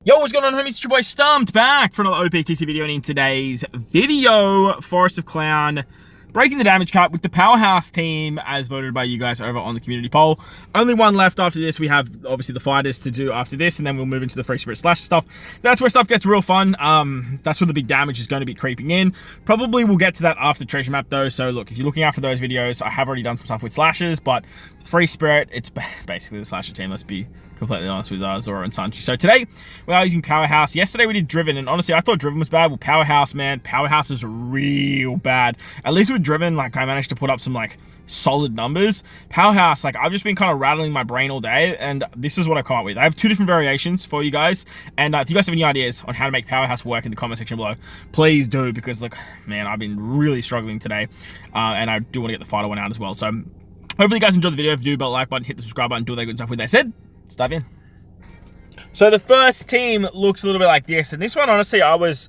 Yo, what's going on, homies? It's your boy Stumped back for another OPTC video, and in today's video, Forest of Clown, breaking the damage cap with the Powerhouse team as voted by you guys over on the community poll. Only one left after this. We have, obviously, the fighters to do after this, and then we'll move into the Free Spirit Slash stuff. That's where stuff gets real fun. That's where the big damage is going to be creeping in. Probably we'll get to that after Treasure Map, though. So, look, if you're looking out for those videos, I have already done some stuff with Slashes, but with Free Spirit, it's basically the Slasher team. Let's be completely honest with Zoro and Sanji. So today, we are using Powerhouse. Yesterday, we did Driven, and honestly, I thought Driven was bad. Well, Powerhouse, man, Powerhouse is real bad. At least with Driven, like, I managed to put up some, like, solid numbers. Powerhouse, like, I've just been kind of rattling my brain all day, and this is what I come up with. I have two different variations for you guys, and if you guys have any ideas on how to make Powerhouse work in the comment section below, please do, because, look, man, I've been really struggling today, and I do want to get the fighter one out as well. So, hopefully you guys enjoyed the video. If you do, bell like button, hit the subscribe button, do all that good stuff. With that said, let's dive in. So the first team looks a little bit like this, and this one, honestly, I was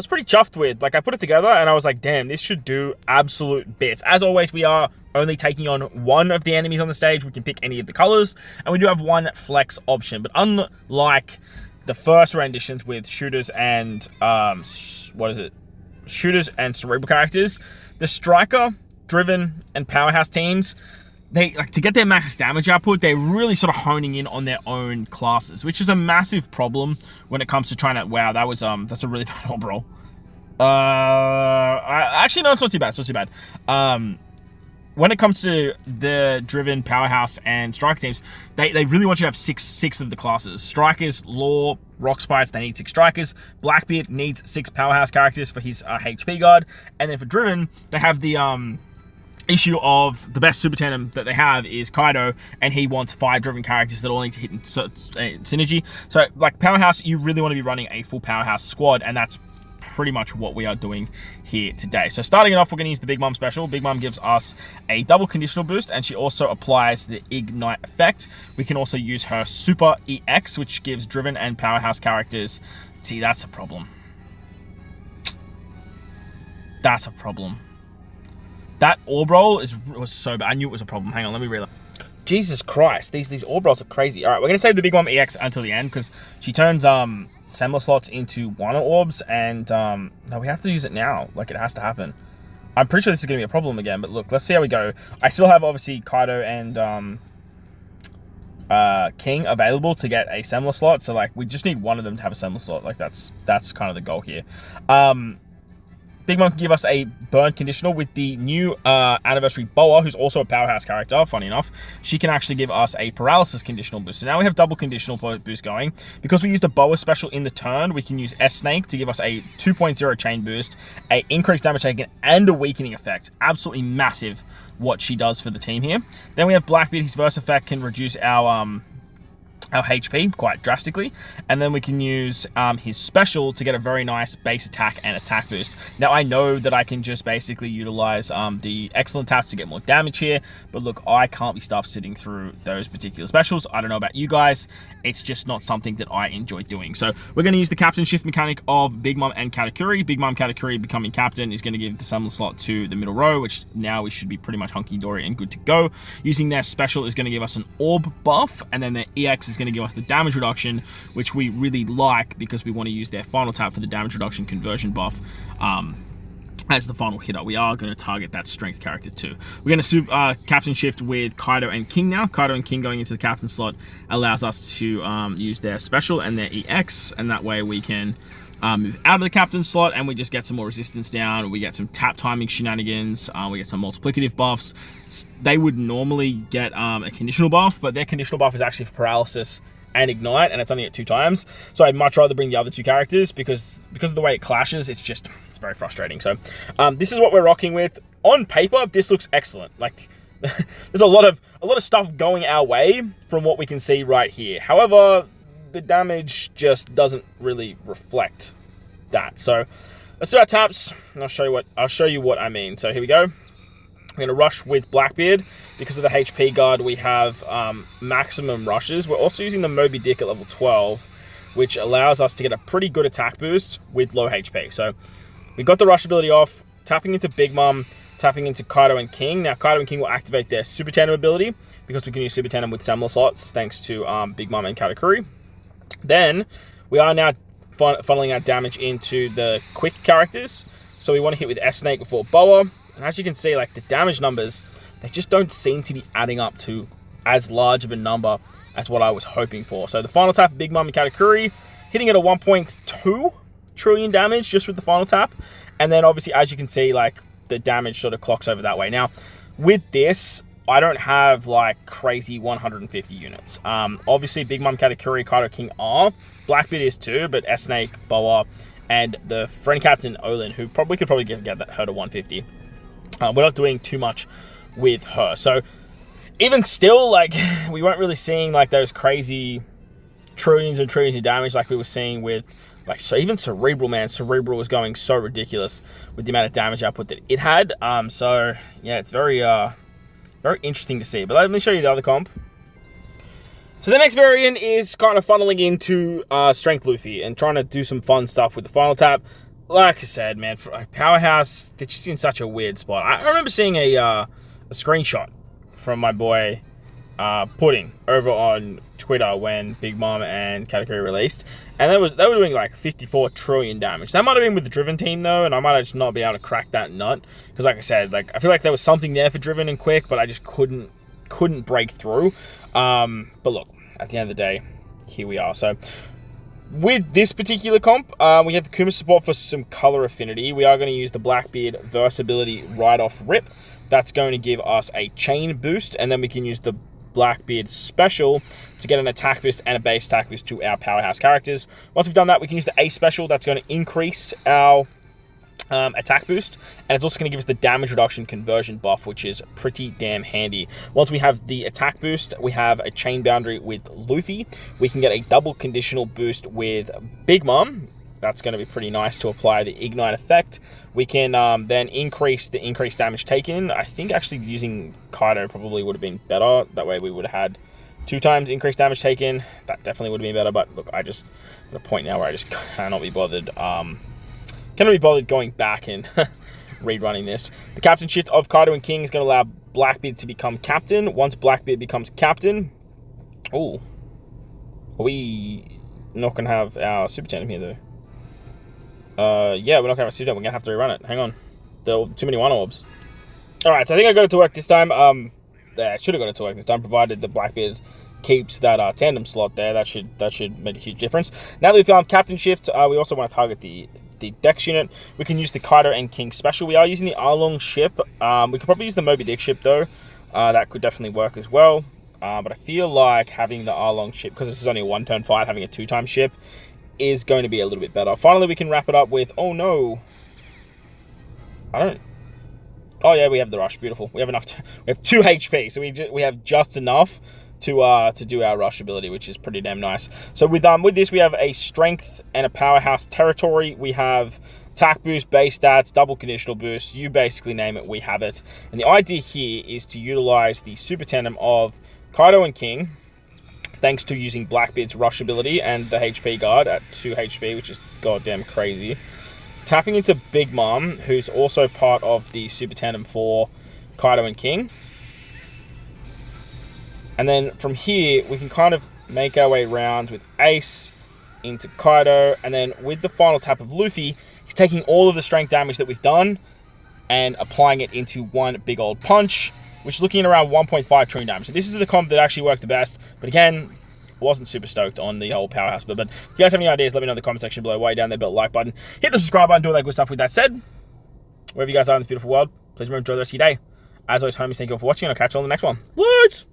pretty chuffed with. Like, I put it together, and I was like, damn, this should do absolute bits. As always, we are only taking on one of the enemies on the stage. We can pick any of the colors, and we do have one flex option. But unlike the first renditions with shooters and, shooters and cerebral characters, the Striker, Driven, and Powerhouse teams, they, like, to get their max damage output, they're really sort of honing in on their own classes, which is a massive problem when it comes to trying to, wow, that was, that's a really bad orb roll. Actually, no, it's not too bad, it's not too bad. When it comes to the Driven, Powerhouse, and Striker teams, they really want you to have six of the classes. Strikers, Law, Rock Sprites, they need 6 Strikers. Blackbeard needs 6 Powerhouse characters for his HP guard. And then for Driven, they have the, issue of the best super tandem that they have is Kaido, and he wants 5 Driven characters that all need to hit in synergy. So, like, Powerhouse, you really want to be running a full Powerhouse squad, and that's pretty much what we are doing here today. So starting it off, we're going to use the Big Mom special. Big Mom gives us a double conditional boost, and she also applies the Ignite effect. We can also use her Super EX, which gives Driven and Powerhouse characters. See, that's a problem. That's a problem. That orb roll was so bad. I knew it was a problem. Hang on, let me reload. Jesus Christ, these orb rolls are crazy. All right, we're going to save the Big Mom EX until the end, because she turns Semmel slots into Wano orbs, and no, we have to use it now. Like, it has to happen. I'm pretty sure this is going to be a problem again, but look, let's see how we go. I still have, obviously, Kaido and King available to get a Semmel slot, so, like, we just need one of them to have a Semmel slot. Like, that's kind of the goal here. Big Mom can give us a burn conditional with the new anniversary Boa, who's also a Powerhouse character, funny enough. She can actually give us a paralysis conditional boost. So now we have double conditional boost going. Because we used a Boa special in the turn, we can use S-Snake to give us a 2.0 chain boost, a increased damage taken, and a weakening effect. Absolutely massive what she does for the team here. Then we have Blackbeard. His verse effect can reduce our HP quite drastically, and then we can use his special to get a very nice base attack and attack boost. Now, I know that I can just basically utilize the excellent taps to get more damage here, but look, I can't be stuffed sitting through those particular specials. I don't know about you guys, it's just not something that I enjoy doing. So we're going to use the captain shift mechanic of Big Mom and Katakuri. Big Mom Katakuri becoming captain is going to give the Summoner slot to the middle row, which now we should be pretty much hunky-dory and good to go. Using their special is going to give us an orb buff, and then their EX is going to give us the damage reduction, which we really like because we want to use their final tap for the damage reduction conversion buff as the final hitter. We are going to target that strength character too. We're going to captain shift with Kaido and King now. Kaido and King going into the captain slot allows us to use their special and their EX, and that way we can move out of the captain slot and we just get some more resistance down. We get some tap timing shenanigans. We get some multiplicative buffs. They would normally get a conditional buff, but their conditional buff is actually for paralysis and Ignite, and it's only at 2 times. So I'd much rather bring the other 2 characters because of the way it clashes. It's very frustrating. So this is what we're rocking with. On paper, this looks excellent. Like, there's a lot of stuff going our way from what we can see right here. However, the damage just doesn't really reflect that. So let's do our taps, and I'll show you what I mean. So here we go. We're going to rush with Blackbeard. Because of the HP guard, we have maximum rushes. We're also using the Moby Dick at level 12, which allows us to get a pretty good attack boost with low HP. So we got the rush ability off, tapping into Big Mom, tapping into Kaido and King. Now, Kaido and King will activate their Super Tandem ability because we can use Super Tandem with Semmel slots thanks to Big Mom and Katakuri. Then we are now funneling our damage into the quick characters. So we want to hit with S-Snake before Boa. And as you can see, like, the damage numbers, they just don't seem to be adding up to as large of a number as what I was hoping for. So the final tap of Big Mom and Katakuri, hitting at a 1.2 trillion damage just with the final tap. And then obviously, as you can see, like, the damage sort of clocks over that way. Now, with this, I don't have, like, crazy 150 units. Obviously, Big Mom, Katakuri, Kaido King are. Blackbeard is too, but S-Snake, Boa, and the friend captain Olin, who could probably get her to 150. We're not doing too much with her. So, even still, like, we weren't really seeing, like, those crazy trillions and trillions of damage like we were seeing with, like, so even Cerebral, man. Cerebral was going so ridiculous with the amount of damage output that it had. So, yeah, it's very interesting to see. But let me show you the other comp. So the next variant is kind of funneling into Strength Luffy and trying to do some fun stuff with the final tap. Like I said, man, for Powerhouse, they're just in such a weird spot. I remember seeing a screenshot from my boy Pudding over on Twitter when Big Mom and Katakuri released, and they were doing like 54 trillion damage. That might have been with the Driven team though, and I might have just not been able to crack that nut because, like I said, like I feel like there was something there for Driven and Quick, but I just couldn't break through. But look, at the end of the day, here we are. So with this particular comp, we have the Kuma support for some color affinity. We are going to use the Blackbeard versatility right off rip. That's going to give us a chain boost, and then we can use the Blackbeard special to get an attack boost and a base attack boost to our Powerhouse characters. Once we've done that, we can use the A special. That's going to increase our attack boost, and it's also going to give us the damage reduction conversion buff, which is pretty damn handy. Once we have the attack boost, we have a chain boundary with Luffy. We can get a double conditional boost with Big Mom. That's going to be pretty nice to apply the Ignite effect. We can then increase the increased damage taken. I think actually using Kaido probably would have been better. That way we would have had 2 times increased damage taken. That definitely would have been better. But look, I'm at a point now where I just cannot be bothered. Cannot be bothered going back and rerunning this. The captain shift of Kaido and King is going to allow Blackbeard to become captain. Once Blackbeard becomes captain, are we not going to have our super tandem here though? Yeah, we're not going to have a super tandem. We're going to have to rerun it. Hang on. There were too many one orbs. Alright, so I think I got it to work this time. Yeah, I should have got it to work this time, provided the Blackbeard keeps that tandem slot there. That should make a huge difference. Now that we've found captain shift, we also want to target the Dex unit. We can use the Kaido and King special. We are using the Arlong ship. We could probably use the Moby Dick ship though. That could definitely work as well. But I feel like having the Arlong ship, because this is only a 1-turn fight, having a 2-time ship is going to be a little bit better. Finally, we can wrap it up with, oh no. Oh yeah, we have the rush. Beautiful. We have enough. We have 2 HP, so we have just enough to do our rush ability, which is pretty damn nice. So with this, we have a strength and a Powerhouse territory. We have attack boost, base stats, double conditional boost. You basically name it, we have it. And the idea here is to utilize the super tandem of Kaido and King, thanks to using Blackbeard's rush ability and the HP guard at 2 HP, which is goddamn crazy. Tapping into Big Mom, who's also part of the super tandem for Kaido and King. And then from here, we can kind of make our way around with Ace into Kaido. And then with the final tap of Luffy, he's taking all of the strength damage that we've done and applying it into one big old punch, which is looking at around 1.5 trillion damage. So this is the comp that actually worked the best. But again, wasn't super stoked on the whole Powerhouse. But if you guys have any ideas, let me know in the comment section below. Way down there, bell like button. Hit the subscribe button, do all that good stuff. With that said, wherever you guys are in this beautiful world, please remember to enjoy the rest of your day. As always, homies, thank you all for watching, and I'll catch you on the next one. Let's